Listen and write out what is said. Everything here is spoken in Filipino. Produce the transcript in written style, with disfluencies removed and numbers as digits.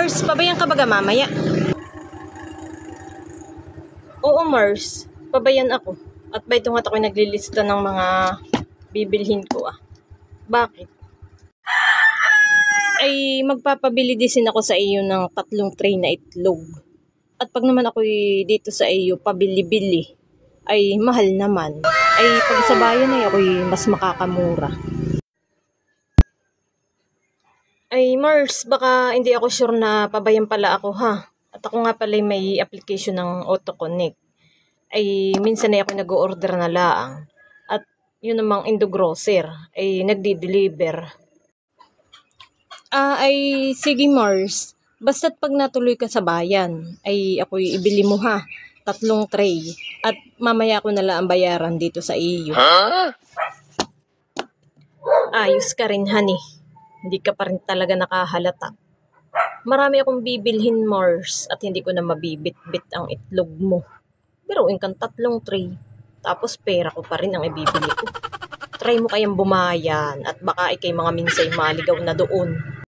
Mars, pabayan ka baga mamaya? Oo, Mars. Pabayan ako. At ba ito nga't ako'y naglilista ng mga bibilhin ko Bakit? Ay magpapabili din ako sa iyo ng 3 tray na itlog. At pag naman ako'y dito sa iyo pabili-bili, ay mahal naman. Ay pag sa bayan ay ako'y mas makakamura. Ay Mars, baka hindi ako sure na pabayan pala ako ha. At ako nga pala may application ng AutoConnect. Ay minsan ay ako nag-order na laang. At yun namang Indogrocer ay nagdi-deliver. Ay sige Mars. Basta't pag natuloy ka sa bayan, ay ako'y ibili mo ha. 3 tray. At mamaya ko na lang bayaran dito sa iyo. Ayos ka rin, honey. Hindi ka pa rin talaga nakahalata. Marami akong bibilhin, Mars, at hindi ko na mabibit-bit ang itlog mo. Biruin kang 3 tray. Tapos pera ko pa rin ang ibibili ko. Try mo kayang bumayan at baka ikay mga minsay maligaw na doon.